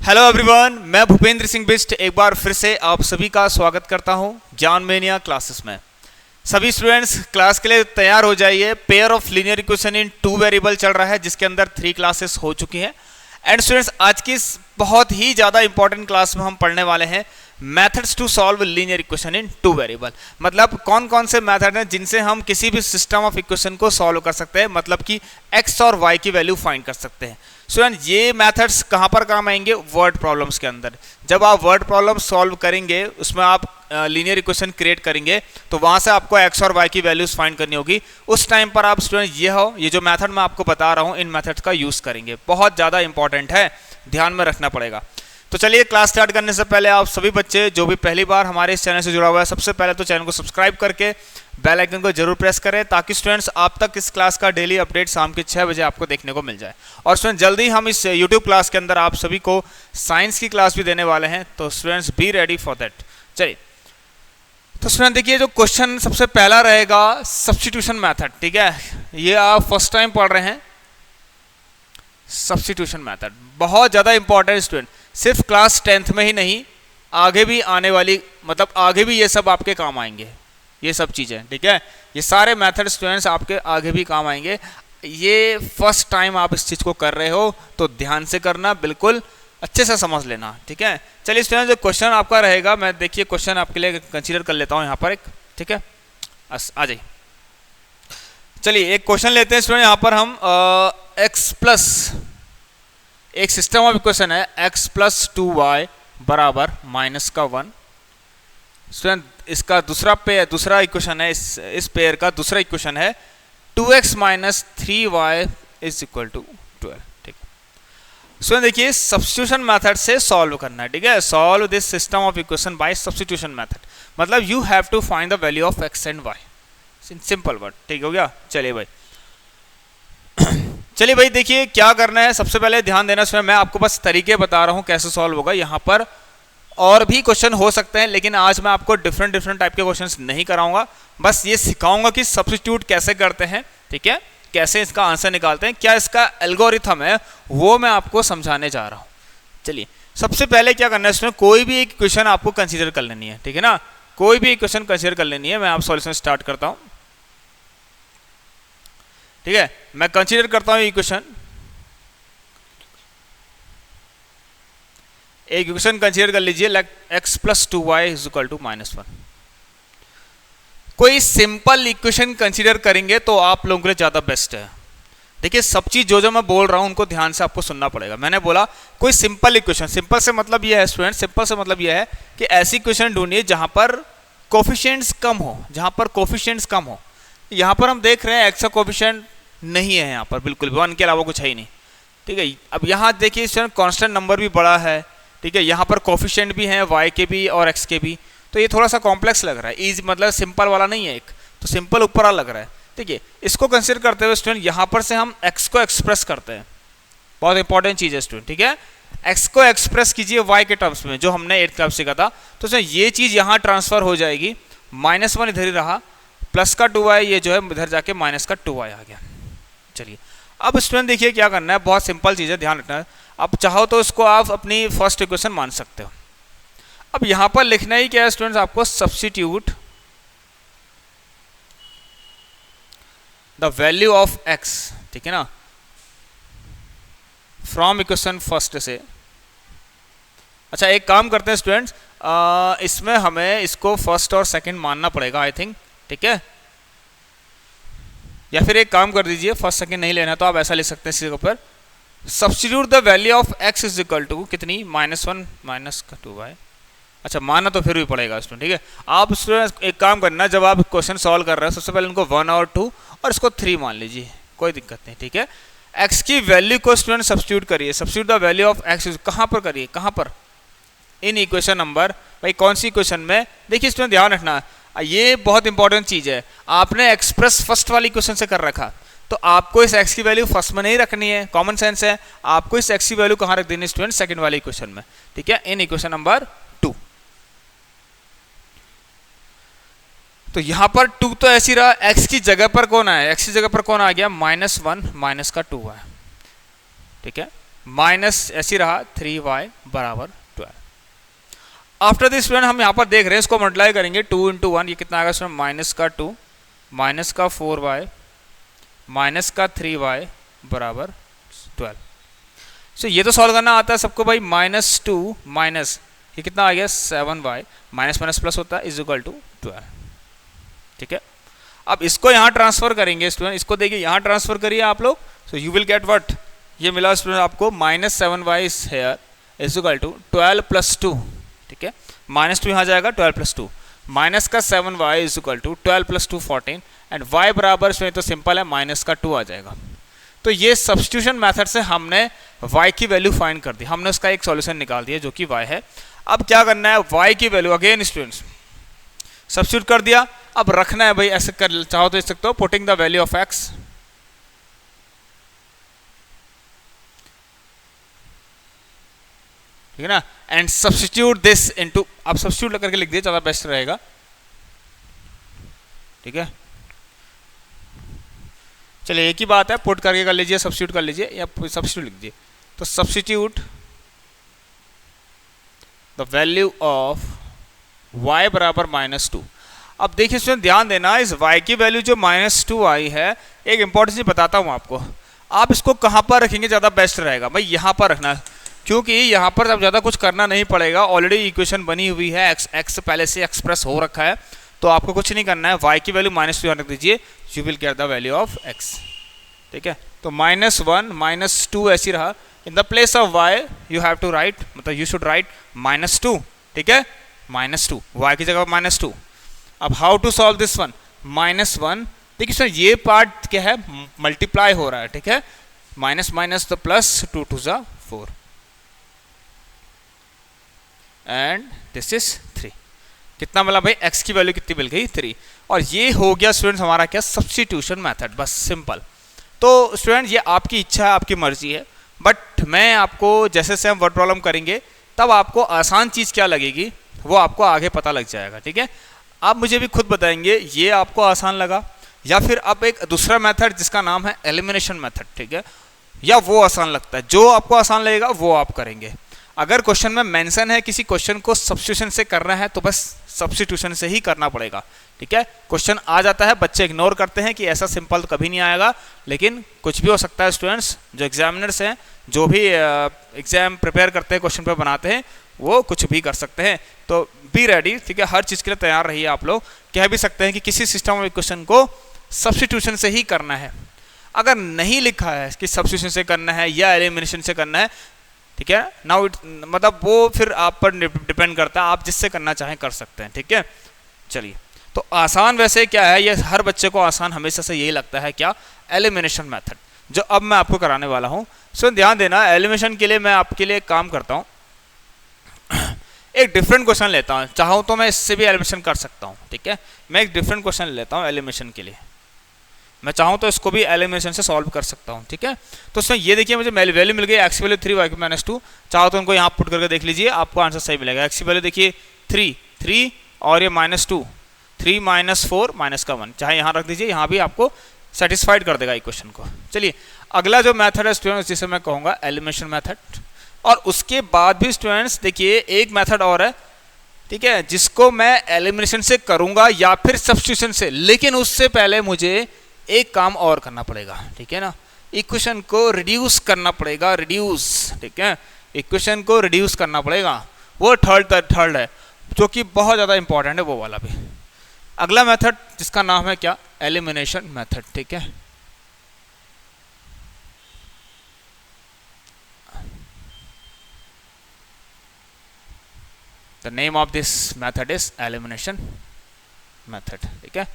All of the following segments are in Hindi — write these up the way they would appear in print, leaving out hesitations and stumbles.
हेलो एवरीवन, मैं भूपेंद्र सिंह बिष्ट एक बार फिर से आप सभी का स्वागत करता हूं ज्ञान मेनिया क्लासेस में। सभी स्टूडेंट्स क्लास के लिए तैयार हो जाइए। Pair of linear equation in 2 variable चल रहा है जिसके अंदर 3 क्लासेस हो चुकी हैं। एंड स्टूडेंट्स, आज की इस बहुत ही ज़्यादा इंपॉर्टेंट क्लास में हम पढ़ने वाले हैं methods to solve linear equation in 2 variable. मतलब कौन कौन से मेथड हैं जिनसे हम किसी भी सिस्टम ऑफ इक्वेशन को सॉल्व कर सकते हैं, मतलब कि एक्स और वाई की वैल्यू फाइंड कर सकते हैं। स्टूडेंट, ये मेथड्स कहाँ पर काम आएंगे? वर्ड प्रॉब्लम्स के अंदर। जब आप वर्ड प्रॉब्लम सॉल्व करेंगे, उसमें आप लीनियर इक्वेशन क्रिएट करेंगे, तो वहाँ से आपको एक्स और वाई की वैल्यूज फाइंड करनी होगी। उस टाइम पर आप स्टूडेंट ये जो मेथड मैं आपको बता रहा हूँ, इन मेथड्स का यूज़ करेंगे। बहुत ज़्यादा इंपॉर्टेंट है, ध्यान में रखना पड़ेगा। तो चलिए, क्लास स्टार्ट करने से पहले आप सभी बच्चे जो भी पहली बार हमारे इस चैनल से जुड़ा हुआ है, सबसे पहले तो चैनल को सब्सक्राइब करके बेल आइकन को जरूर प्रेस करें, ताकि स्टूडेंट्स आप तक इस क्लास का डेली अपडेट शाम के 6 बजे आपको देखने को मिल जाए। और स्टूडेंट, जल्दी हम इस यूट्यूब क्लास के अंदर आप सभी को साइंस की क्लास भी देने वाले हैं, तो students be ready for that. चलिए, तो स्टूडेंट देखिए, जो क्वेश्चन सबसे पहला रहेगा सब्स्टिट्यूशन मेथड। ठीक है, ये आप फर्स्ट टाइम पढ़ रहे हैं। सब्स्टिट्यूशन मेथड बहुत ज़्यादा इंपॉर्टेंट स्टूडेंट, सिर्फ क्लास 10th में ही नहीं, आगे भी आने वाली, मतलब आगे भी ये सब आपके काम आएंगे, ये सब चीज़ें। ठीक है, ये सारे मेथड स्टूडेंट्स आपके आगे भी काम आएंगे। ये फर्स्ट टाइम आप इस चीज़ को कर रहे हो तो ध्यान से करना, बिल्कुल अच्छे से समझ लेना। ठीक है, चलिए स्टूडेंट, जो क्वेश्चन आपका रहेगा, मैं देखिए क्वेश्चन आपके लिए कंसीडर कर लेता हूँ यहाँ पर एक। ठीक है, आ जाइए। चलिए एक क्वेश्चन लेते हैं स्टूडेंट। यहाँ पर हम एक्स प्लस, एक सिस्टम ऑफ इक्वेशन है x प्लस 2y बराबर -1। स्टूडेंट, इसका दूसरा इक्वेशन है, इस पेयर का दूसरा इक्वेशन है 2x minus 3y is equal to 12। ठीक है स्टूडेंट, देखिए सब्स्टिट्यूशन मेथड से सॉल्व करना है। ठीक है, solve this system of equation by substitution method, मतलब you have to find the value of x and y, simple word. ठीक हो गया। चलिए भाई, चलिए भाई, देखिए क्या करना है। सबसे पहले ध्यान देना, इसमें मैं आपको बस तरीके बता रहा हूँ कैसे सॉल्व होगा। यहाँ पर और भी क्वेश्चन हो सकते हैं, लेकिन आज मैं आपको डिफरेंट टाइप के क्वेश्चंस नहीं कराऊंगा, बस ये सिखाऊंगा कि सब्स्टिट्यूट कैसे करते हैं। ठीक है, कैसे इसका आंसर निकालते हैं, क्या इसका एल्गोरिथम है, वो मैं आपको समझाने जा रहा हूँ। चलिए, सबसे पहले क्या करना है, इसमें कोई भी एक इक्वेशन आपको कंसिडर कर लेनी है। ठीक है ना, कोई भी इक्वेशन कंसिडर कर लेनी है। मैं आप सॉल्यूशन स्टार्ट करता हूँ। ठीक है, मैं कंसीडर करता हूं इक्वेशन, एक इक्वेशन कंसीडर कर लीजिए, x plus 2y is equal to -1। कोई सिंपल इक्वेशन कंसीडर करेंगे तो आप लोगों के लिए ज्यादा बेस्ट है। देखिए, सब चीज जो मैं बोल रहा हूं उनको ध्यान से आपको सुनना पड़ेगा। मैंने बोला कोई सिंपल इक्वेशन, सिंपल से मतलब यह है स्टूडेंट, सिंपल से मतलब यह है कि ऐसी इक्वेशन ढूंढिए जहां पर कोफिशिएंट्स कम हो, जहां पर कोफिशिएंट्स कम हो। यहां पर हम देख रहे हैं x का कोफिशिएंट नहीं है, यहाँ पर बिल्कुल भी 1 के अलावा कुछ है ही नहीं। ठीक है, अब यहाँ देखिए स्टूडेंट, कांस्टेंट नंबर भी बड़ा है। ठीक है, यहाँ पर कोफिशिएंट भी हैं, y के भी और x के भी, तो ये थोड़ा सा कॉम्प्लेक्स लग रहा है। इज मतलब सिंपल वाला नहीं है, एक तो सिंपल ऊपर वाला लग रहा है। ठीक है, इसको कंसिडर करते हुए स्टूडेंट, यहाँ पर से हम x को एक्सप्रेस करते हैं। बहुत इंपॉर्टेंट चीज़ है स्टूडेंट। ठीक है, x को एक्सप्रेस कीजिए y के टर्म्स में, जो हमने 8th क्लास सीखा था। तो उसमें ये चीज़ यहाँ ट्रांसफर हो जाएगी, -1 इधर ही रहा, प्लस का 2y ये जो है इधर जाके माइनस का 2y आ गया। चलिए, अब स्टूडेंट देखिए क्या करना है, बहुत सिंपल चीज़ है, ध्यान रखना है। अब चाहो तो इसको आप अपनी फर्स्ट इक्वेशन मान सकते हो। अब यहाँ पर लिखना ही क्या है स्टूडेंट्स, आपको substitute the value of x। ठीक है ना, फ्रॉम इक्वेशन फर्स्ट से। अच्छा, एक काम करते हैं स्टूडेंट्स, इसमें हमें इसको फर्स्ट और सेकंड मानना पड़ेगा आई थिंक। ठीक है, या फिर एक काम कर दीजिए, फर्स्ट सेकंड नहीं लेना तो आप ऐसा लिख सकते हैं इसके ऊपर, substitute the value of x is equal to कितनी, -1 माइनस का 2y। अच्छा, मानना तो फिर भी पड़ेगा स्टूडेंट। ठीक है, आप एक काम करना, जब आप क्वेश्चन सॉल्व कर रहे हो, सबसे पहले इनको 1 और 2 और इसको 3 मान लीजिए, कोई दिक्कत नहीं। ठीक है, x की वैल्यू को स्टूडेंट सब्स्टिट्यूट करिए। Substitute the value of x कहाँ पर करिए, कहाँ पर, इन इक्वेशन नंबर, भाई कौन सी इक्वेशन में। देखिए स्टूडेंट, ध्यान रखना, ये बहुत इंपॉर्टेंट चीज है। आपने एक्सप्रेस फर्स्ट वाली क्वेश्चन से कर रखा, तो आपको इस x की वैल्यू फर्स्ट में नहीं रखनी है, कॉमन सेंस है। आपको इस x की वैल्यू कहाँ रख देनी है स्टूडेंट, सेकंड वाली इक्वेशन में। ठीक है, इन इक्वेशन नंबर 2। तो यहाँ पर 2 तो ऐसी रहा, x की जगह पर कौन आया, x की जगह पर कौन आ गया, -1 माइनस का 2 है। ठीक है, माइनस ऐसी रहा 3y बराबर 12। आफ्टर दिस स्टूडेंट हम यहाँ पर देख रहे हैं, इसको मल्टीप्लाई करेंगे 2 इंटू 1, ये कितना आएगा स्टूडेंट, माइनस का 2 माइनस का 4y माइनस का 3y बराबर 12। सो ये तो सॉल्व करना आता है सबको भाई, -2 माइनस ये कितना आ गया 7y माइनस माइनस प्लस होता है इज इक्वल टू 12। ठीक है, अब इसको यहाँ ट्रांसफर करेंगे स्टूडेंट, इसको देखिए यहाँ ट्रांसफर करिए आप लोग, so you will get what, ये मिला स्टूडेंट आपको -7y is here is equal to 12 + 2। ठीक है, -2 यहाँ जाएगा 12 + 2 माइनस का 7y is equal to 12 + 2 14 and y बराबर इसमें तो सिंपल है माइनस का 2 आ जाएगा। तो ये सब्स्टिट्यूशन मेथड से हमने y की वैल्यू फाइंड कर दी, हमने उसका एक सॉल्यूशन निकाल दिया जो कि y है। अब क्या करना है, y की वैल्यू अगेन स्टूडेंट्स सब्स्टिट्यूट कर दिया, अब रखना है भाई, ऐसे कर चाहो तो सकते हो, putting the value of x ठीक है ना, एंड सब्स्टिट्यूट दिस इनटू, आप सब्स्टिट्यूट करके लिख दिए ज्यादा बेस्ट रहेगा। ठीक है, चलिए एक ही बात है, पुट करके कर लीजिए, सब्स्टिट्यूट कर लीजिए या सब्स्टिट्यूट लिख दीजिए। तो substitute the value of y बराबर -2। अब देखिए स्टूडेंट ध्यान देना, इस y की वैल्यू जो -2 आई है, एक इंपॉर्टेंट चीज बताता हूं आपको, आप इसको कहां पर रखेंगे ज्यादा बेस्ट रहेगा भाई, यहां पर रखना, क्योंकि यहाँ पर अब ज़्यादा कुछ करना नहीं पड़ेगा, ऑलरेडी इक्वेशन बनी हुई है, x पहले से एक्सप्रेस हो रखा है, तो आपको कुछ नहीं करना है, y की वैल्यू -2 रख दीजिए, you will get the value of x। ठीक है, तो -1 -2 ऐसी रहा, in the place of y you have to write, मतलब यू शुड राइट -2। ठीक है, -2 y की जगह -2। अब how to solve this one, -1 देखिए सर ये पार्ट क्या है, मल्टीप्लाई हो रहा है। ठीक है, माइनस माइनस तो प्लस 2 2 ज़ा 4 एंड दिस इज 3। कितना मिला भाई, x की वैल्यू कितनी मिल गई 3, और ये हो गया स्टूडेंट्स हमारा क्या, सब्स्टिट्यूशन मेथड, बस सिंपल। तो स्टूडेंट ये आपकी इच्छा है, आपकी मर्जी है, बट मैं आपको जैसे से हम वर्ड प्रॉब्लम करेंगे तब आपको आसान चीज़ क्या लगेगी वो आपको आगे पता लग जाएगा। ठीक है, आप मुझे भी खुद बताएंगे ये आपको आसान लगा या फिर आप एक दूसरा मेथड जिसका नाम है एलिमिनेशन मेथड, ठीक है, या वो आसान लगता है, जो आपको आसान लगेगा वो आप करेंगे। अगर क्वेश्चन में मेंशन है किसी क्वेश्चन को सब्स्टिट्यूशन से करना है तो बस सब्स्टिट्यूशन से ही करना पड़ेगा। ठीक है, क्वेश्चन आ जाता है, बच्चे इग्नोर करते हैं कि ऐसा सिंपल तो कभी नहीं आएगा, लेकिन कुछ भी हो सकता है। स्टूडेंट्स जो एग्जामिनर्स हैं, जो भी एग्जाम प्रिपेयर करते हैं, क्वेश्चन पेपर बनाते हैं, वो कुछ भी कर सकते हैं, तो बी रेडी। ठीक है, हर चीज़ के लिए तैयार रहिए। आप लोग कह भी सकते हैं कि किसी सिस्टम ऑफ क्वेश्चन को सब्स्टिट्यूशन से ही करना है, अगर नहीं लिखा है कि सब्स्टिट्यूशन से करना है या एलिमिनेशन से करना है, ठीक है, नाउ मतलब वो फिर आप पर डिपेंड करता है, आप जिससे करना चाहें कर सकते हैं। ठीक है, चलिए, तो आसान वैसे क्या है, ये हर बच्चे को आसान हमेशा से यही लगता है, क्या, एलिमिनेशन मेथड, जो अब मैं आपको कराने वाला हूँ। सो ध्यान देना, एलिमिनेशन के लिए मैं आपके लिए एक काम करता हूँ, एक डिफरेंट क्वेश्चन लेता हूँ, चाहूँ तो मैं इससे भी एलिमिनेशन कर सकता हूँ। ठीक है, मैं एक डिफरेंट क्वेश्चन लेता हूँ एलिमिनेशन के लिए, मैं चाहूँ तो इसको भी एलिमिनेशन से सॉल्व कर सकता हूँ। ठीक है, तो इसमें ये देखिए मुझे वैल्यू मिल गई, एक्स की वैल्यू 3 y की -2, चाहो तो उनको यहाँ पुट करके देख लीजिए, आपको आंसर सही मिलेगा। एक्स की वैल्यू देखिए 3 और ये -2, 3 -4 -1, चाहे यहाँ रख दीजिए, यहाँ भी आपको सेटिस्फाइड कर देगा इक्वेशन को। चलिए, अगला जो मेथड है स्टूडेंट्स, जिसे मैं कहूँगा एलिमिनेशन मेथड, और उसके बाद भी स्टूडेंट्स देखिए एक मेथड और है, ठीक है, जिसको मैं एलिमिनेशन से करूँगा या फिर सब्स्टिट्यूशन से, लेकिन उससे पहले मुझे एक काम और करना पड़ेगा। ठीक है ना, इक्वेशन को रिड्यूस करना पड़ेगा, रिड्यूस। ठीक है, इक्वेशन को रिड्यूस करना पड़ेगा, वो थर्ड है, जो कि बहुत ज़्यादा इंपॉर्टेंट है, वो वाला भी। अगला मेथड जिसका नाम है क्या, एलिमिनेशन मेथड। ठीक है, the name of this method is elimination method. ठीक है,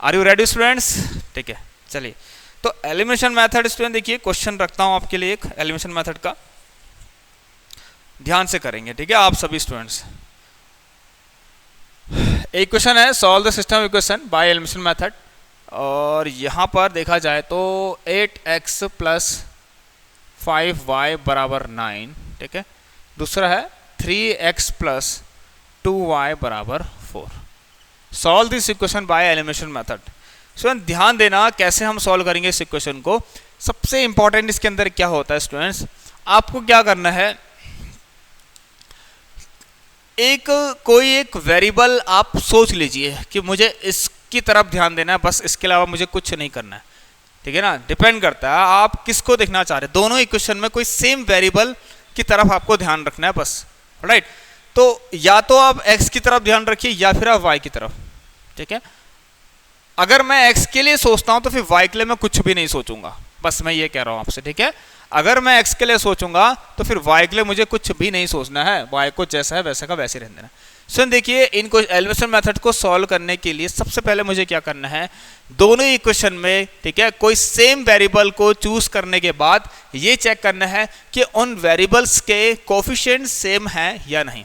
आर यू रेडी स्टूडेंट्स? ठीक है, चलिए, तो एलिमिनेशन मेथड स्टूडेंट देखिए, क्वेश्चन रखता हूं आपके लिए एक एलिमिनेशन मेथड का, ध्यान से करेंगे। ठीक है, आप सभी स्टूडेंट्स, एक क्वेश्चन है, solve the system equation by elimination method, और यहां पर देखा जाए तो 8x + 5y = 9। ठीक है, दूसरा है 3x + 2y = 4। Solve this equation by elimination method. Student ध्यान देना कैसे हम सॉल्व करेंगे इस इक्वेशन को। सबसे इंपॉर्टेंट इसके अंदर क्या होता है स्टूडेंट्स, आपको क्या करना है, एक कोई एक वेरिएबल आप सोच लीजिए कि मुझे इसकी तरफ ध्यान देना है, बस इसके अलावा मुझे कुछ नहीं करना है, ठीक है ना। डिपेंड करता है आप किसको देखना चाह रहे हैं, दोनों इक्वेशन में कोई सेम वेरिएबल की तरफ आपको ध्यान रखना है बस, राइट। तो या तो आप x की तरफ ध्यान रखिए या फिर आप y की तरफ, ठीक है। अगर मैं x के लिए सोचता हूं तो फिर y के लिए मैं कुछ भी नहीं सोचूंगा, बस मैं ये कह रहा हूं आपसे, ठीक है। अगर मैं x के लिए सोचूंगा तो फिर y के लिए मुझे कुछ भी नहीं सोचना है, y को जैसा है वैसा का वैसे रहने देना। सो देखिए, इनको एलिमिनेशन मेथड को सॉल्व करने के लिए सबसे पहले मुझे क्या करना है, दोनों इक्वेशन में, ठीक है, कोई सेम वेरिएबल को चूज करने के बाद ये चेक करना है कि उन वेरिएबल्स के कोफिशिएंट सेम हैं या नहीं,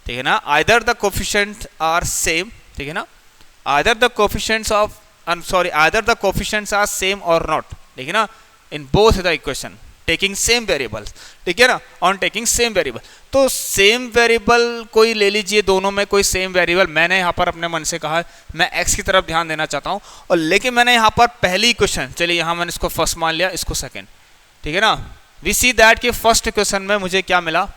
ठीक है ना। Either the coefficient are same, ठीक है ना, either the coefficients of either the coefficients are same और नॉट, ठीक है ना, in both the equation taking same variables, ठीक है ना, ऑन टेकिंग सेम वेरिएबल। तो सेम वेरिएबल कोई ले लीजिए, दोनों में कोई सेम वेरिएबल। मैंने यहाँ पर अपने मन से कहा मैं x की तरफ ध्यान देना चाहता हूँ, और लेकिन मैंने यहाँ पर पहली इक्वेशन, चलिए यहाँ मैंने इसको फर्स्ट मान लिया, इसको सेकंड, ठीक है ना। वी सी दैट कि फर्स्ट इक्वेशन में मुझे क्या मिला,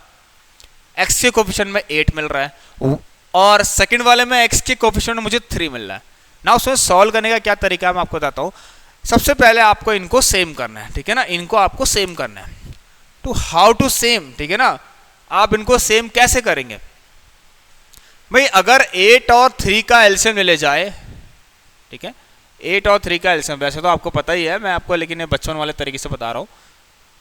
x के कोफिशिएंट में 8 मिल रहा है, और सेकंड वाले में x के कोफिशिएंट में मुझे 3 मिल रहा है ना। उसमें सॉल्व करने का क्या तरीका है मैं आपको बताता हूँ। सबसे पहले आपको इनको सेम करना है, ठीक है ना, इनको आपको सेम करना है। तो हाउ टू सेम, ठीक है ना, आप इनको सेम कैसे करेंगे भाई। अगर 8 और 3 का एलसीएम ले जाए, ठीक है, 8 और 3 का एलसीएम, वैसे तो आपको पता ही है, मैं आपको लेकिन बच्चों वाले तरीके से बता रहा हूँ।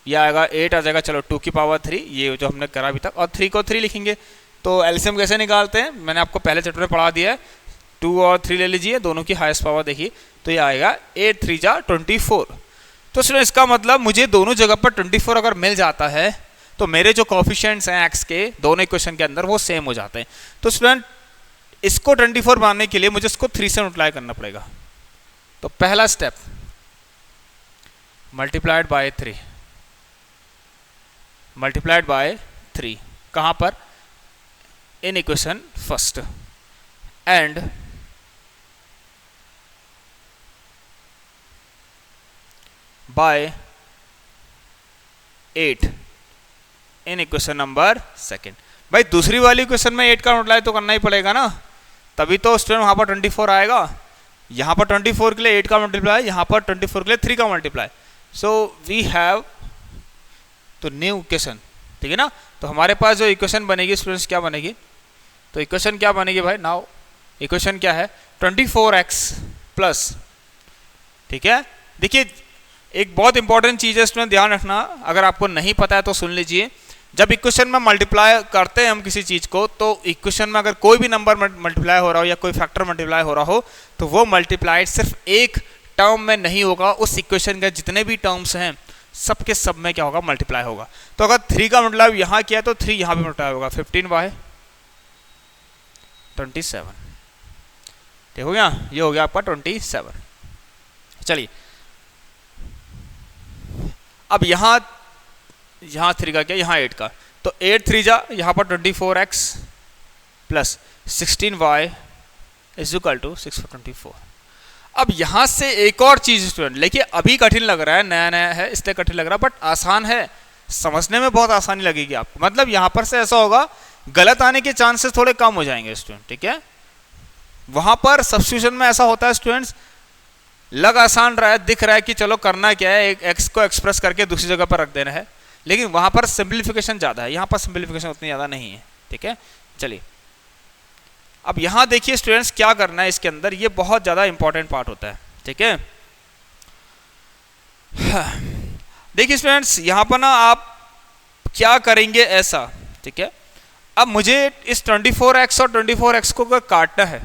ये आएगा 8 आ जाएगा, चलो 2 की पावर 3, ये जो हमने करा अभी तक, और 3 को 3 लिखेंगे। तो एलसीएम कैसे निकालते हैं मैंने आपको पहले चैप्टर में पढ़ा दिया है। 2 और 3 ले लीजिए, दोनों की हाईएस्ट पावर देखिए, तो ये आएगा 8 3 जा 24। तो इसमें इसका मतलब मुझे दोनों जगह पर 24 अगर मिल जाता है तो मेरे जो कोफिशिएंट्स हैं x के दोनों इक्वेशन के अंदर वो सेम हो जाते हैं। तो स्टूडेंट इसको 24 बनाने के लिए मुझे इसको 3 से मल्टीप्लाई करना पड़ेगा। तो पहला step multiplied by 3, multiplied by 3 कहां पर, in equation first, and by 8 in equation number second. भाई दूसरी वाली इक्वेशन में 8 का मल्टीप्लाई तो करना ही पड़ेगा ना, तभी तो स्टूडेंट वहां पर 24 आएगा। यहां पर 24 के लिए 8 का मल्टीप्लाई, यहां पर 24 के लिए 3 का मल्टीप्लाई। सो वी हैव तो न्यू इक्वेशन, ठीक है ना। तो हमारे पास जो इक्वेशन बनेगी स्टूडेंट्स क्या बनेगी, तो इक्वेशन क्या बनेगी भाई, नाउ इक्वेशन क्या है, 24x प्लस, ठीक है। देखिए एक बहुत इंपॉर्टेंट चीज है, इसमें ध्यान रखना, अगर आपको नहीं पता है तो सुन लीजिए। जब इक्वेशन में मल्टीप्लाई करते हैं हम किसी चीज को, तो इक्वेशन में अगर कोई भी नंबर मल्टीप्लाई हो रहा हो या कोई फैक्टर मल्टीप्लाई हो रहा हो, तो वो मल्टीप्लाई सिर्फ एक टर्म में नहीं होगा, उस इक्वेशन के जितने भी टर्म्स हैं सब के सब में क्या होगा, मल्टीप्लाई होगा। तो अगर 3 का मल्टीप्लाई यहाँ किया तो 3 यहाँ भी मल्टीप्लाई होगा, 15 बाय 27, ठीक हो गया, ये हो गया आपका 27। चलिए अब यहाँ 3 का क्या, यहाँ 8 का, तो 8 3 जा यहाँ पर 24x plus 16y is equal to 6 for 24। अब यहाँ से एक और चीज स्टूडेंट, लेकिन अभी कठिन लग रहा है, नया नया है इसलिए कठिन लग रहा है, बट आसान है, समझने में बहुत आसानी लगेगी आपको। मतलब यहाँ पर से ऐसा होगा, गलत आने के चांसेस थोड़े कम हो जाएंगे स्टूडेंट, ठीक है। वहां पर सब्स्टिट्यूशन में ऐसा होता है स्टूडेंट्स, लग आसान रहा है, दिख रहा है कि चलो करना क्या है, एक x को एक्सप्रेस करके दूसरी जगह पर रख देना है, लेकिन वहां पर सिंप्लीफिकेशन ज्यादा है, यहाँ पर सिंप्लीफिकेशन उतनी ज्यादा नहीं है, ठीक है। चलिए अब यहाँ देखिए स्टूडेंट्स क्या करना है इसके अंदर, ये बहुत ज्यादा इंपॉर्टेंट पार्ट होता है, ठीक है। देखिए स्टूडेंट्स यहाँ पर ना आप क्या करेंगे ऐसा, ठीक है। अब मुझे इस 24x और 24x को काटना है,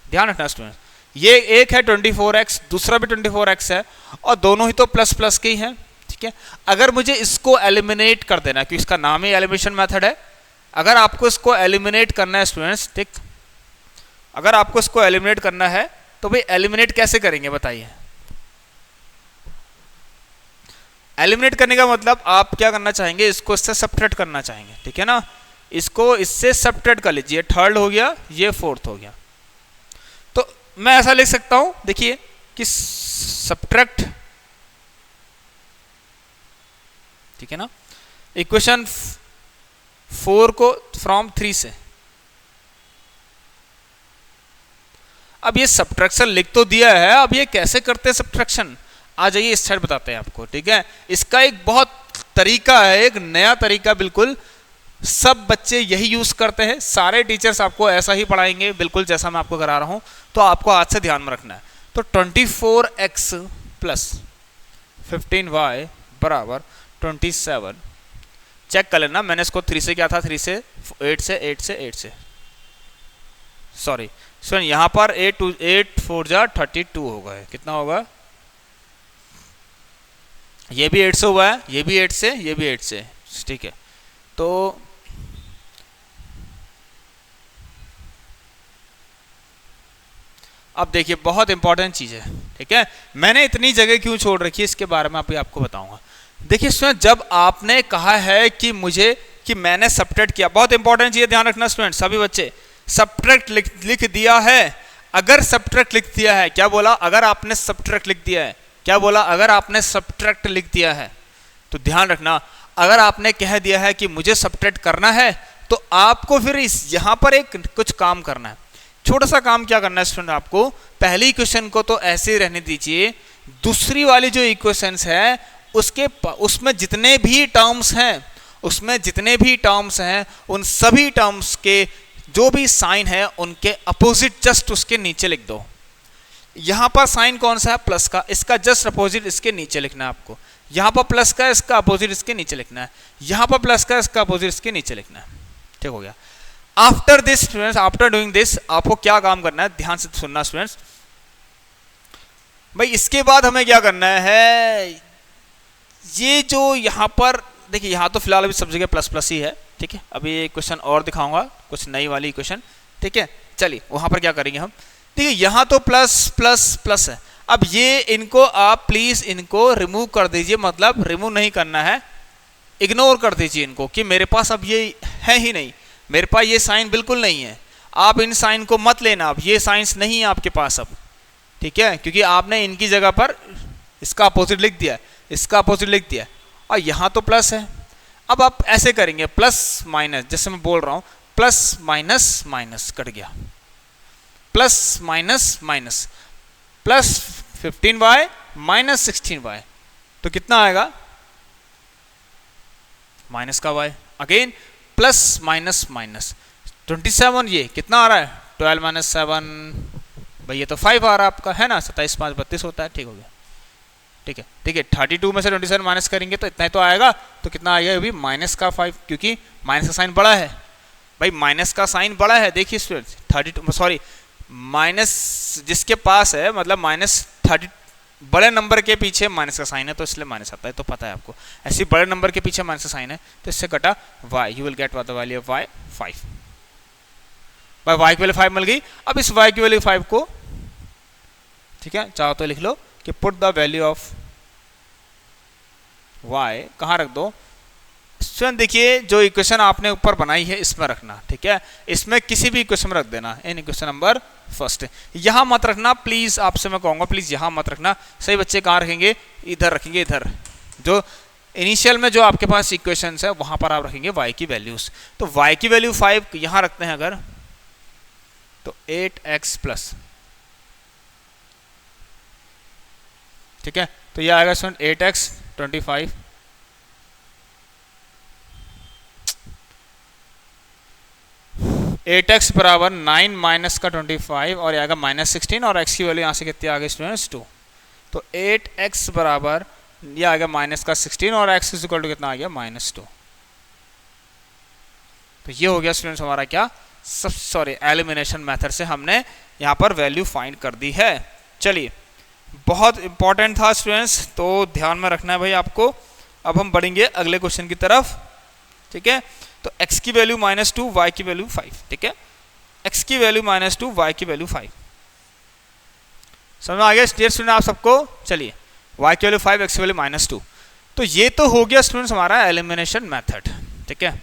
ध्यान रखना स्टूडेंट्स, ये एक है 24x, दूसरा भी 24x है, और दोनों ही तो प्लस प्लस के ही हैं, ठीक है। अगर मुझे इसको एलिमिनेट कर देना है, क्योंकि इसका नाम ही एलिमिनेशन मेथड है, अगर आपको इसको एलिमिनेट करना है स्टूडेंट्स, ठीक, अगर आपको इसको एलिमिनेट करना है तो भाई एलिमिनेट कैसे करेंगे बताइए। एलिमिनेट करने का मतलब आप क्या करना चाहेंगे, इसको इससे सब्ट्रैक्ट करना चाहेंगे, ठीक है ना। इसको इससे सब्ट्रैक्ट कर लीजिए, थर्ड हो गया, ये फोर्थ हो गया। तो मैं ऐसा लिख सकता हूं, देखिए कि सब्ट्रैक्ट, ठीक है ना, इक्वेशन 4 को फ्रॉम 3 से, अब ये सब्ट्रैक्शन लिख तो दिया है, अब ये कैसे करते हैं सब्ट्रैक्शन, आ जाइए इस साइड बताते हैं आपको, ठीक है। इसका एक बहुत तरीका है, एक नया तरीका, बिल्कुल सब बच्चे यही यूज करते हैं, सारे टीचर्स आपको ऐसा ही पढ़ाएंगे बिल्कुल जैसा मैं आपको करा रहा हूं, तो आपको आज से ध्यान में रखना है। तो 24x प्लस 15y बराबर 27, चेक कर लेना, मैंने इसको 3 से क्या था, 3 से 8 से 8 से 8 से सॉरी सुन, यहां पर 8 4 जा 32 होगा, कितना होगा, ये भी 8 से हुआ है, ये भी 8 से, ये भी 8 से, ठीक है। तो अब देखिए बहुत इंपॉर्टेंट चीज है, ठीक है, मैंने इतनी जगह क्यों छोड़ रखी है इसके बारे में अभी आपको बताऊंगा। देखिए स्टूडेंट, जब आपने कहा है कि मुझे, कि मैंने सब्ट्रैक्ट किया, बहुत इंपॉर्टेंट चीज ध्यान रखना स्टूडेंट, सभी बच्चे, सब्ट्रैक्ट लिख दिया है, अगर सब्ट्रैक्ट लिख दिया है, क्या बोला, अगर आपने सब्ट्रैक्ट लिख दिया है, क्या बोला, अगर आपने सब्ट्रैक्ट लिख दिया है, तो ध्यान रखना, अगर आपने कह दिया है कि मुझे सब्ट्रैक्ट करना है, तो आपको फिर इस यहां पर एक कुछ काम करना है, छोटा सा काम। क्या करना है स्टूडेंट, आपको पहली इक्वेशन को तो ऐसे ही रहने दीजिए, दूसरी वाली जो इक्वेशंस है उसमें जितने भी टर्म्स हैं, उसमें जितने भी टर्म्स हैं, उन सभी टर्म्स के जो भी साइन है उनके अपोजिट जस्ट उसके नीचे लिख दो। यहां पर साइन कौन सा है, प्लस का, इसका जस्ट अपोजिट इसके नीचे लिखना है आपको, यहां पर प्लस का, इसका अपोजिट इसके नीचे लिखना है, यहां पर प्लस का, इसका अपोजिट इसके नीचे लिखना है, ठीक हो गया। After this students, after doing this, आपको क्या काम करना है, ध्यान से सुनना स्टूडेंट्स भाई, इसके बाद हमें क्या करना है, ये जो यहां पर देखिए, यहां तो फिलहाल अभी सब जगह प्लस प्लस ही है, ठीक है, अभी एक क्वेश्चन और दिखाऊंगा, कुछ नई वाली क्वेश्चन, ठीक है, चलिए वहां पर क्या करेंगे हम, ठीक है, यहां तो प्लस प्लस प्लस है, अब ये इनको आप प्लीज इनको रिमूव कर दीजिए, मतलब रिमूव नहीं करना है, इग्नोर कर दीजिए इनको, कि मेरे पास अब ये है ही नहीं, मेरे पास ये साइन बिल्कुल नहीं है, आप इन साइन को मत लेना, अब ये साइंस नहीं है आपके पास अब, ठीक है, क्योंकि आपने इनकी जगह पर इसका अपोजिट लिख दिया, इसका अपोजिट लिख दिया, और यहां तो प्लस है। अब आप ऐसे करेंगे, प्लस माइनस, जैसे मैं बोल रहा हूं, प्लस माइनस माइनस कट गया, plus minus minus, plus 15y minus 16y, तो कितना आएगा, माइनस का y, again plus minus minus 27, ये कितना आ रहा है, 12 माइनस 7, भाई ये तो 5 आ रहा है आपका, है ना, 27 5 32 होता है, ठीक हो गया, ठीक है, ठीक है, 32 में से 27 माइनस करेंगे तो इतना ही तो आएगा, तो कितना आएगा, अभी माइनस का 5, क्योंकि माइनस का साइन बड़ा है, भाई माइनस का साइन बड़ा है, देखिए स्टूडेंट्स, 32 सॉरी माइनस जिसके पास है, मतलब माइनस 30 बड़े नंबर के पीछे माइनस का साइन है, तो इसलिए माइनस आता है, तो पता है आपको, ऐसे बड़े नंबर के पीछे माइनस का साइन है, तो इससे कटा y, you will get the value of y 5, भाई y की वैल्यू 5 मिल गई। अब इस y की वैल्यू 5 को, ठीक है, चाहो तो लिख लो कि put the value of y कहाँ रख दो, स्वयं देखिए जो इक्वेशन आपने ऊपर बनाई है इसमें रखना, ठीक है, इसमें किसी भी इक्वेशन में रख देना, इन इक्वेशन नंबर फर्स्ट, यहां मत रखना प्लीज, आपसे मैं कहूंगा प्लीज यहां मत रखना, सही बच्चे कहाँ रखेंगे, इधर रखेंगे, इधर जो इनिशियल में जो आपके पास इक्वेशंस है वहां पर आप रखेंगे y की वैल्यूज, तो y की वैल्यू 5 यहां रखते हैं अगर, तो 8x प्लस, ठीक है, तो यह आएगा स्टूडेंट 8x 25, एट एक्स बराबर 9 माइनस का 25 और आएगा माइनस 16, और x की वैल्यू यहाँ से कितनी आ गई स्टूडेंट्स 2, तो 8x बराबर ये आ गया माइनस का 16 और x इक्वल टू कितना आ गया माइनस 2, तो ये हो गया स्टूडेंट्स हमारा क्या, सब सॉरी एलिमिनेशन मेथड से हमने यहाँ पर वैल्यू फाइंड कर दी है। चलिए बहुत इंपॉर्टेंट था स्टूडेंट्स, तो ध्यान में रखना है भाई आपको। अब हम बढ़ेंगे अगले क्वेश्चन की तरफ, ठीक है, तो x की वैल्यू -2 y की वैल्यू 5, ठीक है, x की वैल्यू -2 y की वैल्यू 5, समझ में आ गया डियर स्टूडेंट आप सबको। चलिए y की वैल्यू 5 x की वैल्यू -2, तो ये तो हो गया स्टूडेंट्स हमारा एलिमिनेशन मेथड, ठीक है।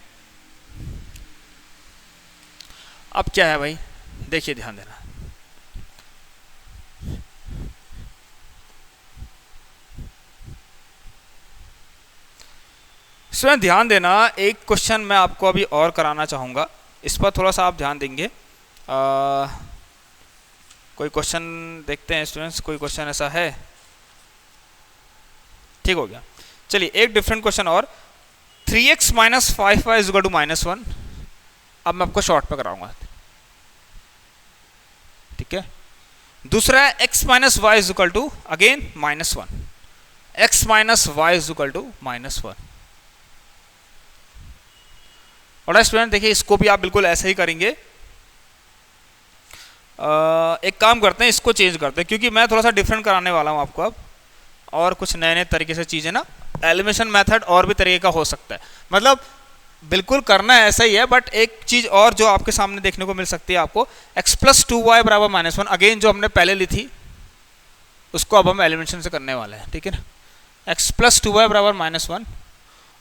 अब क्या है भाई, देखिए ध्यान देना, इसमें ध्यान देना, एक क्वेश्चन मैं आपको अभी और कराना चाहूँगा, इस पर थोड़ा सा आप ध्यान देंगे। कोई क्वेश्चन देखते हैं स्टूडेंट्स, कोई क्वेश्चन ऐसा है? ठीक हो गया। चलिए एक डिफरेंट क्वेश्चन और, 3x minus 5y is equal to -1। अब मैं आपको शॉर्ट पे कराऊंगा, ठीक है। दूसरा है x minus y is equal to again -1, x minus y is equal to -1। और स्टूडेंट देखिए इसको भी आप बिल्कुल ऐसे ही करेंगे। एक काम करते हैं, इसको चेंज करते हैं क्योंकि मैं थोड़ा सा डिफरेंट कराने वाला हूं आपको अब, और कुछ नए नए तरीके से चीजें ना, एलिमिनेशन मेथड और भी तरीके का हो सकता है, मतलब बिल्कुल करना ऐसा ही है, बट एक चीज और जो आपके सामने देखने को मिल सकती है आपको, x प्लस 2y बराबर -1, अगेन जो हमने पहले ली थी उसको अब हम एलिमिनेशन से करने वाले हैं, ठीक है ना। x प्लस 2y बराबर -1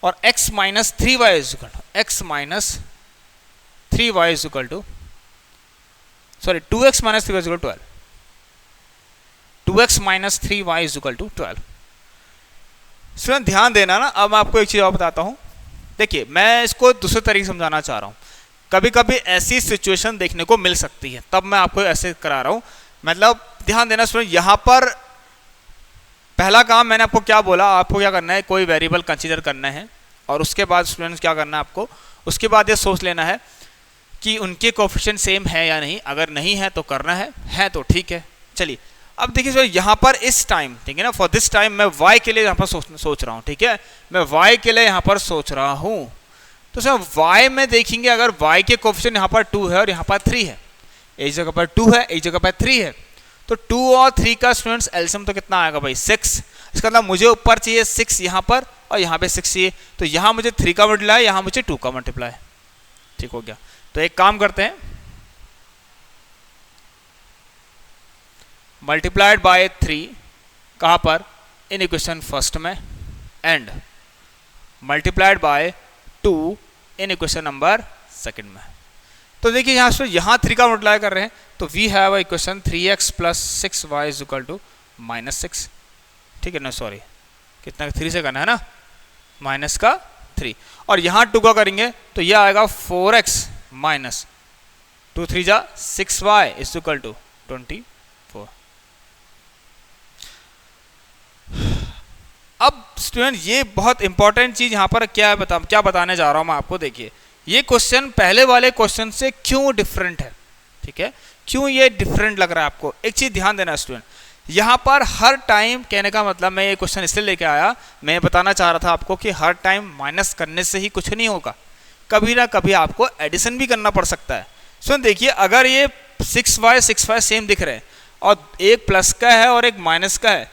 और x minus 3y is equal to, x minus 3y is equal to, sorry 2x minus 3y is equal to 12, 2x minus 3y is equal to 12। Student ध्यान देना ना, अब मैं आपको एक चीज और बताता हूं। देखिए मैं इसको दूसरे तरीके से समझाना चाह रहा हूं, कभी कभी ऐसी सिचुएशन देखने को मिल सकती है, तब मैं आपको ऐसे करा रहा हूं। मतलब ध्यान देना स्टूडेंट, यहां पर पहला काम मैंने आपको क्या बोला, आपको क्या करना है, कोई वेरिएबल कंसीडर करना है, और उसके बाद स्टूडेंट्स क्या करना है आपको, उसके बाद ये सोच लेना है कि उनके कोएफिशिएंट सेम है या नहीं, अगर नहीं है तो करना है तो ठीक है। चलिए अब देखिए सर यहाँ पर इस टाइम, ठीक है ना, फॉर दिस टाइम मैं y के लिए यहाँ पर सोच रहा हूँ, ठीक है, मैं y के लिए यहाँ पर सोच रहा हूँ। तो सर y में देखेंगे, अगर y के कोएफिशिएंट यहाँ पर 2 है और यहाँ पर 3 है, एक जगह पर 2 है एक जगह पर 3 है, तो 2 और 3 का स्टूडेंट्स एलसीएम तो कितना आएगा भाई 6। इसका मतलब मुझे ऊपर चाहिए 6 यहाँ पर और यहाँ पे 6 चाहिए, तो यहाँ मुझे 3 का मल्टीप्लाई, यहाँ मुझे 2 का मल्टीप्लाई, ठीक हो गया। तो एक काम करते हैं, मल्टीप्लाइड बाय 3 कहाँ पर, इन इक्वेशन फर्स्ट में, and multiplied by 2 in equation number second में। तो देखिए यहाँ से यहाँ 3 का मल्टीप्लाई कर रहे हैं, तो we have equation 3x plus 6y is equal to -6, ठीक है ना, सॉरी कितना 3 से करना है ना, माइनस का 3, और यहाँ 2 का करेंगे तो यह आएगा 4x माइनस 2 3 जा 6y इज इक्वल टू 24। अब स्टूडेंट ये बहुत इंपॉर्टेंट चीज यहाँ पर क्या है, क्या बताने जा रहा हूँ मैं आपको। देखिए ये क्वेश्चन पहले वाले क्वेश्चन से क्यों डिफरेंट है, ठीक है, क्यों ये डिफरेंट लग रहा है आपको, एक चीज ध्यान देना स्टूडेंट। यहाँ पर हर टाइम, कहने का मतलब मैं ये क्वेश्चन इसलिए लेके आया, मैं बताना चाह रहा था आपको कि हर टाइम माइनस करने से ही कुछ नहीं होगा, कभी ना कभी आपको एडिशन भी करना पड़ सकता है। सुन देखिए, अगर ये 6y सेम दिख रहे हैं और एक प्लस का है और एक माइनस का है,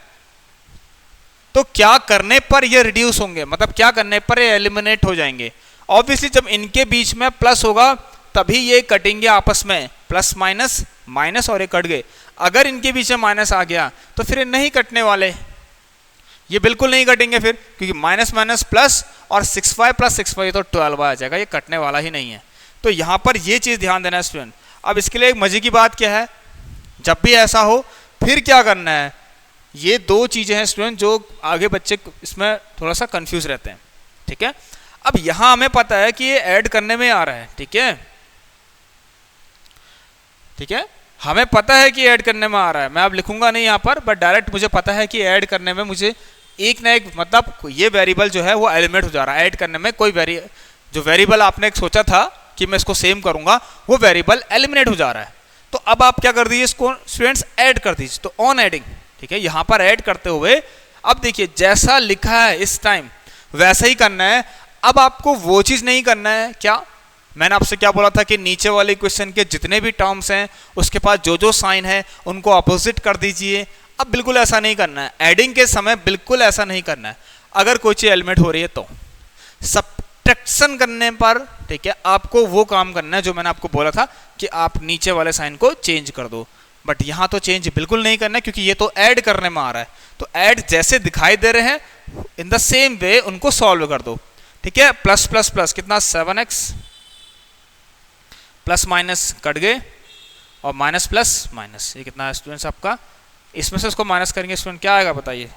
तो क्या करने पर ये रिड्यूस होंगे, मतलब क्या करने पर ये एलिमिनेट हो जाएंगे। ऑब्वियसली जब इनके बीच में प्लस होगा तभी ये कटेंगे आपस में, प्लस माइनस माइनस और ये कट गए। अगर इनके बीच में माइनस आ गया तो फिर नहीं कटने वाले, ये बिल्कुल नहीं कटेंगे फिर, क्योंकि माइनस माइनस प्लस और 6y प्लस 6y तो 12y आ जाएगा, ये कटने वाला ही नहीं है। तो यहाँ पर ये चीज ध्यान देना है स्टूडेंट। अब इसके लिए एक मजे की बात क्या है, जब भी ऐसा हो फिर क्या करना है, ये दो चीजें हैं स्टूडेंट जो आगे बच्चे इसमें थोड़ा सा कंफ्यूज रहते हैं, ठीक है। अब यहां हमें पता है कि ये ऐड करने में आ रहा है, ठीक है, ठीक है, हमें पता है कि ऐड करने में आ रहा है, मैं अब लिखूंगा नहीं यहाँ पर, बट डायरेक्ट मुझे पता है कि ऐड करने में मुझे एक ना एक, मतलब ये वेरिएबल जो है वो एलिमिनेट हो जा रहा है ऐड करने में। कोई जो वेरिएबल आपने एक सोचा था कि मैं इसको सेम करूंगा, वो वेरिएबल एलिमिनेट हो जा रहा है। तो अब आप क्या कर दीजिए, इसको स्टूडेंट्स ऐड कर दीजिए, तो ऑन एडिंग, ठीक है, यहां पर ऐड करते हुए अब देखिए जैसा लिखा है इस टाइम वैसा ही करना है। अब आपको वो चीज नहीं करना है, क्या मैंने आपसे क्या बोला था कि नीचे वाले इक्वेशन के जितने भी टर्म्स हैं उसके पास जो जो साइन है उनको अपोजिट कर दीजिए। अब बिल्कुल ऐसा नहीं करना है, एडिंग के समय बिल्कुल ऐसा नहीं करना है। अगर कोई चीज एलिमिनेट हो रही है तो सब्ट्रैक्शन करने पर, ठीक है, आपको वो काम करना है जो मैंने आपको बोला था कि आप नीचे वाले साइन को चेंज कर दो, बट यहां तो चेंज बिल्कुल नहीं करना है क्योंकि ये तो ऐड करने में आ रहा है। तो ऐड जैसे दिखाई दे रहे हैं इन द सेम वे उनको सॉल्व कर दो, ठीक है। प्लस प्लस प्लस कितना 7x, प्लस माइनस कट गए और माइनस प्लस माइनस, ये कितना है स्टूडेंट्स आपका, इसमें से उसको माइनस करेंगे स्टूडेंट क्या आएगा बताइए,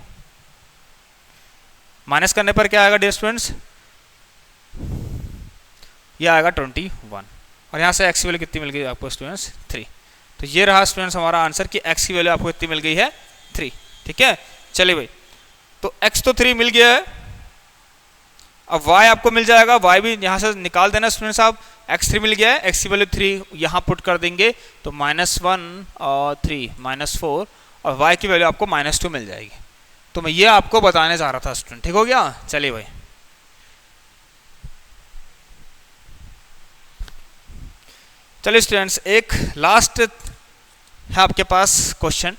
माइनस करने पर क्या आएगा डियर स्टूडेंट्स, ये आएगा 21, और यहां से x की वैल्यू कितनी मिल गई आपको स्टूडेंट्स 3। तो ये रहा स्टूडेंट्स हमारा आंसर कि x की वैल्यू आपको इतनी मिल गई है 3। ठीक है, चलिए भाई, तो x तो 3 मिल गया है, अब y आपको मिल जाएगा, y भी यहाँ से निकाल देना स्टूडेंट्स आप, x3 मिल गया है, x की वैल्यू 3 यहाँ पुट कर देंगे तो -1 और 3 -4 और y की वैल्यू आपको -2 मिल जाएगी। तो मैं ये आपको बताने जा रहा था स्टूडेंट, ठीक हो गया। चलिए भाई, चलिए स्टूडेंट्स, एक लास्ट है आपके पास क्वेश्चन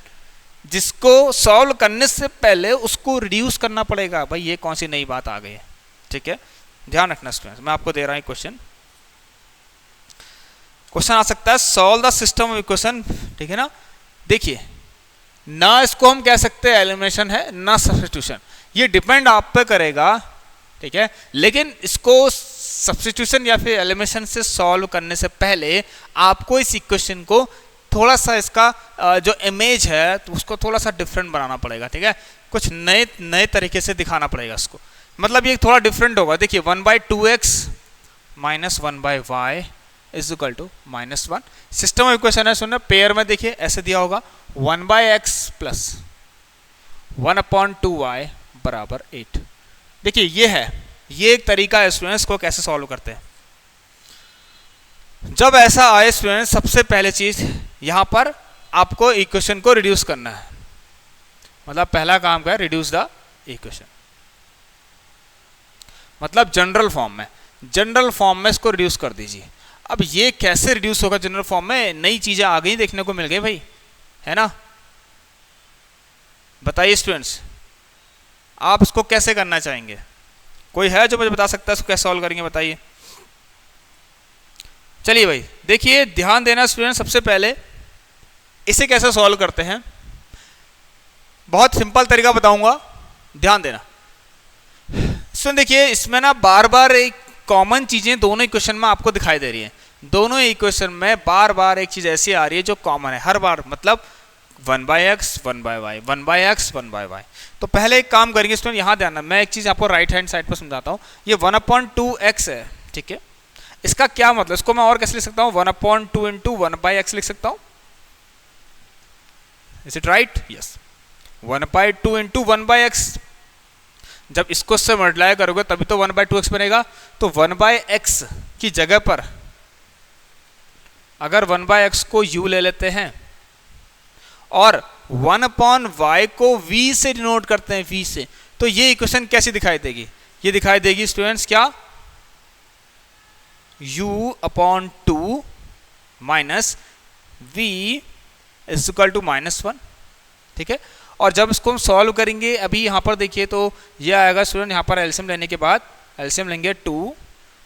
जिसको सॉल्व करने से पहले उसको रिड्यूस करना पड़ेगा। भाई ये कौन सी नई बात आ गई है, ठीक है, ध्यान रखना स्टूडेंट्स। मैं आपको दे रहा हूं क्वेश्चन आ सकता है solve the system of equation, ठीक है ना। देखिए, ना इसको हम कह सकते हैं एलिमिनेशन है ना सब्स्टिट्यूशन, ये डिपेंड आप पे करेगा, ठीक है। लेकिन इसको सब्स्टिट्यूशन या फिर एलिमिनेशन से सॉल्व करने से पहले आपको इस इक्वेशन को थोड़ा सा इसका जो इमेज है तो उसको थोड़ा सा डिफरेंट बनाना पड़ेगा, ठीक है, कुछ नए तरीके से दिखाना पड़ेगा इसको। मतलब ये थोड़ा डिफरेंट होगा। देखिए 1/2x minus 1/y is equal to -1। System of equation है, सुनना पेयर में, देखिए ऐसे दिया होगा 1/x प्लस 1/2y बराबर 8। देखिए ये एक तरीका है स्टूडेंट्स को कैसे सॉल्व करते हैं। जब ऐसा आए स्टूडेंट, सबसे पहले चीज यहां पर आपको इक्वेशन को रिड्यूस करना है। मतलब पहला काम क्या है, रिड्यूस द इक्वेशन, मतलब जनरल फॉर्म में इसको रिड्यूस कर दीजिए। अब ये कैसे रिड्यूस होगा जनरल फॉर्म में, नई चीजें आ गई, देखने को मिल गई भाई, है ना। बताइए स्टूडेंट्स, आप इसको कैसे करना चाहेंगे? कोई है जो मुझे बता सकता है इसको कैसे सॉल्व करेंगे, बताइए। चलिए भाई, देखिए ध्यान देना स्टूडेंट, सबसे पहले इसे कैसे सॉल्व करते हैं, बहुत सिंपल तरीका बताऊंगा, ध्यान देना। स्टूडेंट देखिए, इसमें ना बार बार एक कॉमन चीजें दोनों इक्वेशन में आपको दिखाई दे रही हैं। दोनों इक्वेशन में बार बार एक चीज ऐसी आ रही है जो कॉमन है हर बार, मतलब 1/x 1/y 1/x 1/y। तो पहले एक काम करेंगे स्टूडेंट, यहाँ ध्यान, मैं एक चीज आपको राइट हैंड साइड पर समझाता हूँ। ये 1/2x है, ठीक है, इसका क्या मतलब, इसको मैं और कैसे लिख सकता हूँ, 1/2 इंटू 1/x लिख सकता हूँ। Is it right? Yes, 1/2 into 1/x। जब इसको से मल्टीप्लाई करोगे तभी तो 1/2x बनेगा। तो 1/x की जगह पर अगर 1/x को u ले लेते हैं और 1/y को v से डिनोट करते हैं, v से, तो ये इक्वेशन कैसी दिखाई देगी? ये दिखाई देगी स्टूडेंट्स क्या, u/2 minus v is equal to -1, ठीक है। और जब इसको हम सॉल्व करेंगे, अभी यहाँ पर देखिए तो ये आएगा स्टूडेंट, यहाँ पर एलसीएम लेने के बाद एलसीएम लेंगे 2,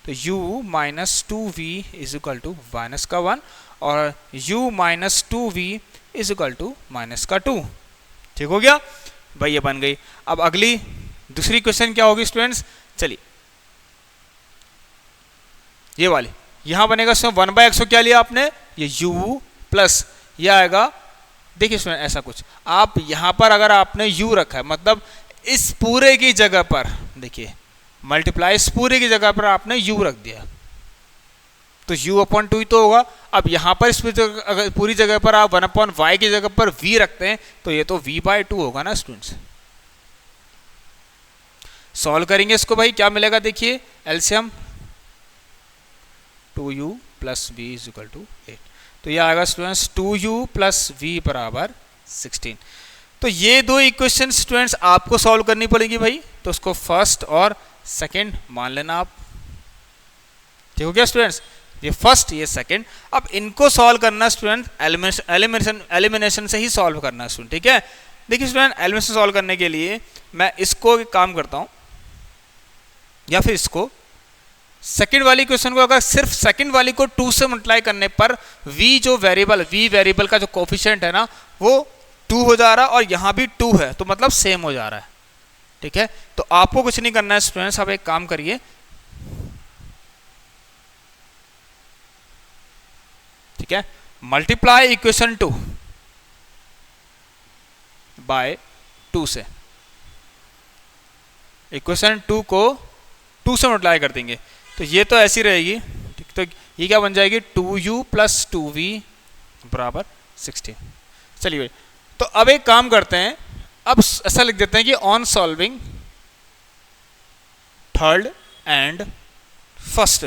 तो u minus 2v is equal to -1 और u minus 2v is equal to -2। ठीक हो गया भाई, ये बन गई। अब अगली दूसरी क्वेश्चन क्या होगी स्टूडेंट्स, चलिए ये वाली यहां बनेगा। 1/x को क्या लिया आपने, ये u प्लस ये आएगा, देखिए स्टूडेंट ऐसा कुछ, आप यहां पर अगर आपने u रखा है, मतलब इस पूरे की जगह पर, देखिए मल्टीप्लाई, इस पूरे की जगह पर आपने u रख दिया तो u/2 ही तो होगा। अब यहां पर इस अगर पूरी जगह पर आप 1/y की जगह पर v रखते हैं तो ये तो v/2 होगा ना स्टूडेंट्स। सॉल्व करेंगे इसको भाई, क्या मिलेगा, देखिए LCM 2u plus v is equal to 8, तो ये आएगा स्टूडेंट्स 2u प्लस v बराबर 16। तो ये दो इक्वेशन स्टूडेंट्स आपको सॉल्व करनी पड़ेगी भाई, तो उसको फर्स्ट और सेकंड मान लेना आप। ठीक हो गया स्टूडेंट्स, ये फर्स्ट ये सेकंड। अब इनको सॉल्व करना स्टूडेंट एलिमिनेशन से ही सॉल्व करना स्टूडेंट, ठीक है। देखिए स्टूडेंट, एलिमिनेशन सॉल्व करने के लिए मैं इसको काम करता हूं, या फिर इसको सेकंड वाली क्वेश्चन को, अगर सिर्फ सेकंड वाली को 2 से मल्टीप्लाई करने पर v जो वेरिएबल का जो कोफिशिएंट है ना, वो 2 हो जा रहा है और यहां भी 2 है, तो मतलब सेम हो जा रहा है, ठीक है। तो आपको कुछ नहीं करना है स्टूडेंट्स, आप एक काम करिए, ठीक है, मल्टीप्लाई इक्वेशन 2 बाय 2 से, इक्वेशन 2 को 2 से मल्टीप्लाई कर देंगे तो ये तो ऐसी रहेगी, ठीक। तो ये क्या बन जाएगी, 2u प्लस 2v बराबर 16। चलिए, तो अब एक काम करते हैं, अब ऐसा लिख देते हैं कि on solving third and first,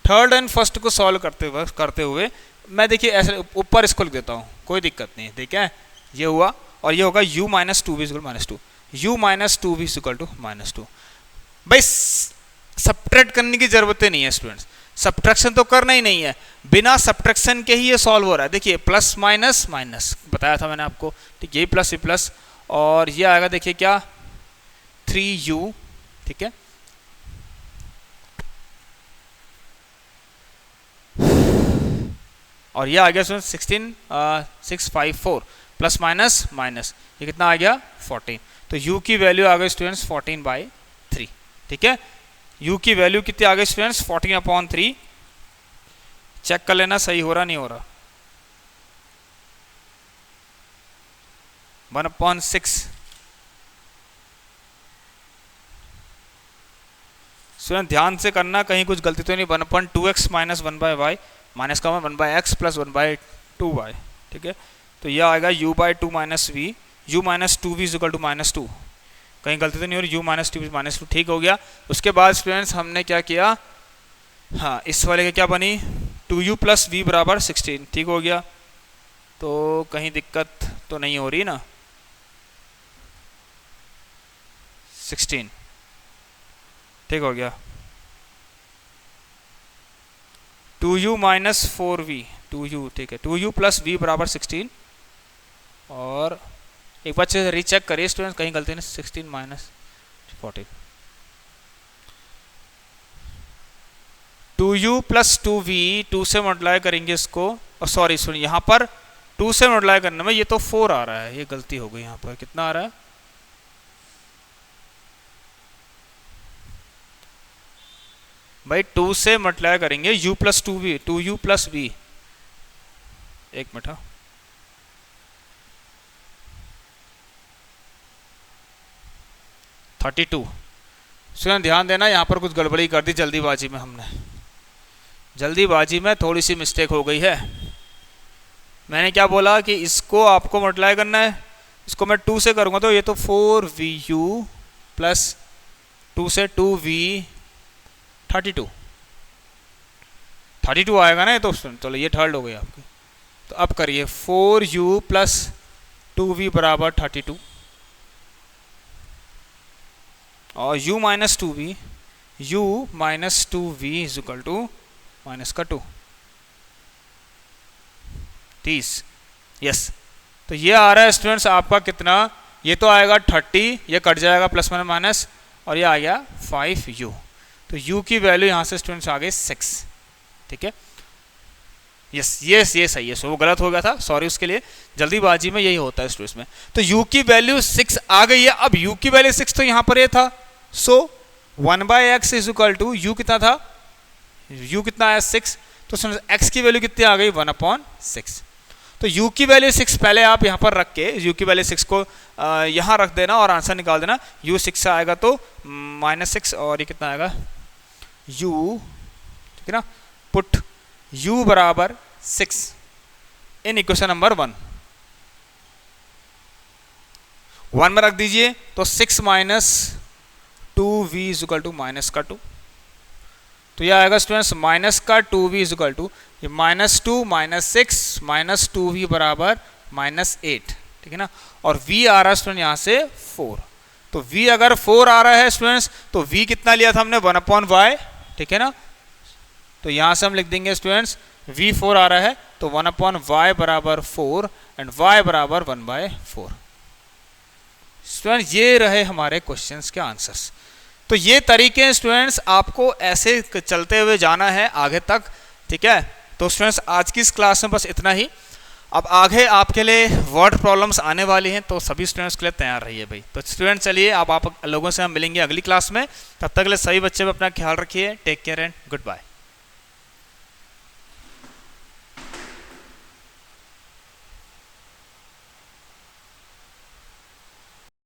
third and first को सॉल्व करते हुए मैं देखिए ऐसे ऊपर इसको लिख देता हूँ, कोई दिक्कत नहीं है। ठीक है, ये हुआ और ये होगा u minus two v equal minus two, u minus two v equal to minus two. भाई सब्ट्रैक्ट करने की जरूरत नहीं है स्टूडेंट्स, सब्ट्रैक्शन तो करना ही नहीं है, बिना सब्ट्रैक्शन के ही ये सॉल्व हो रहा है। देखिए प्लस माइनस माइनस बताया था मैंने आपको, ठीक है, ये प्लस ये प्लस और ये आएगा देखिए क्या 3u, ठीक है, और ये आ गया 654 प्लस माइनस माइनस, ये कितना आ गया 14। तो u की वैल्यू आ गई स्टूडेंट्स 14/3। ठीक है, u की वैल्यू कितनी आ गई स्टूडेंट्स 14/3। चेक कर लेना सही हो रहा नहीं हो रहा। 1/6 स्टूडेंट ध्यान से करना, कहीं कुछ गलती तो नहीं। 1/2x माइनस 1/y माइनस का 1/x प्लस 1/2y। ठीक है, तो यह आएगा u/2 minus v, u minus two v equal to minus two, कहीं गलती तो नहीं हो रही, u minus two v minus two. ठीक हो गया। उसके बाद स्टूडेंट्स हमने क्या किया, हाँ इस वाले का क्या बनी 2u प्लस वी बराबर 16। ठीक हो गया, तो कहीं दिक्कत तो नहीं हो रही ना। 16 ठीक हो गया। 2u माइनस 4v 2u, ठीक है, 2u प्लस v बराबर 16। और एक बार से रीचेक करिए स्टूडेंट, कहीं गलती नहीं, 16 माइनस 14, 2u प्लस 2v, 2 से मल्टीप्लाई करेंगे इसको, और सॉरी सुनिए यहाँ पर 2 से मल्टीप्लाई करने में ये तो 4 आ रहा है, ये गलती हो गई। यहाँ पर कितना आ रहा है, भाई 2 से मल्टीप्लाई करेंगे u plus 2v, 2u plus v, एक मिनट, 32। स्टूडेंट ध्यान देना, यहाँ पर कुछ गड़बड़ी कर दी जल्दीबाजी में हमने, जल्दीबाजी में थोड़ी सी मिस्टेक हो गई है। मैंने क्या बोला कि इसको आपको मल्टीप्लाई करना है, इसको मैं 2 से करूँगा तो ये तो 4vu प्लस 2 से 2v 32 आएगा ना ये तो। चलो ये थर्ड हो गई आपकी, तो अब करिए 4u प्लस 2v बराबर 32 और u minus 2v, u minus 2v is equal to minus का 2 30। यस, तो ये आ रहा है स्टूडेंट्स आपका कितना, ये तो आएगा 30, ये कट जाएगा प्लस माइनस माइनस, और ये आ गया 5u। तो u की वैल्यू यहाँ से स्टूडेंट्स आ गए 6। ठीक है, यस ये सही है, सो वो गलत हो गया था, सॉरी उसके लिए, जल्दीबाजी में यही होता है स्टूडेंट्स में। तो u की वैल्यू 6 आ गई है। अब u की वैल्यू 6 तो यहाँ पर ये था, so 1/x is equal to u कितना था, u कितना आया 6, तो x की वैल्यू कितनी आ गई 1/6। तो u की वैल्यू 6 पहले आप यहाँ पर रख के u की वैल्यू 6 को यहाँ रख देना और आंसर निकाल देना। u 6 से आएगा तो -6 और ये कितना आएगा u, ठीक है ना, पुट u बराबर 6 इन इक्वेशन नंबर 1 में रख दीजिए, तो 6 minus 2v is equal to minus का 2, तो यह आएगा स्टूडेंट्स माइनस का 2v इज इक्वल टू ये -2 -6 माइनस 2v बराबर -8। ठीक है ना, और v आ रहा है स्टूडेंट यहाँ से 4। तो v अगर 4 आ रहा है स्टूडेंट्स, तो v कितना लिया था हमने 1/y। ठीक है ना, तो यहाँ से हम लिख देंगे स्टूडेंट्स v 4 आ रहा है, तो 1/y बराबर 4 एंड y बराबर 1/4। स्टूडेंट्स ये रहे हमारे क्वेश्चंस के आंसर्स। तो ये तरीके स्टूडेंट्स आपको ऐसे चलते हुए जाना है आगे तक। ठीक है, तो स्टूडेंट्स आज की इस क्लास में बस इतना ही। अब आगे आपके लिए वर्ड प्रॉब्लम्स आने वाली हैं, तो सभी स्टूडेंट्स के लिए तैयार रहिए भाई। तो स्टूडेंट्स चलिए, अब आप लोगों से हम मिलेंगे अगली क्लास में, तब तक के लिए सभी बच्चे अपना ख्याल रखिए। Take care and good bye.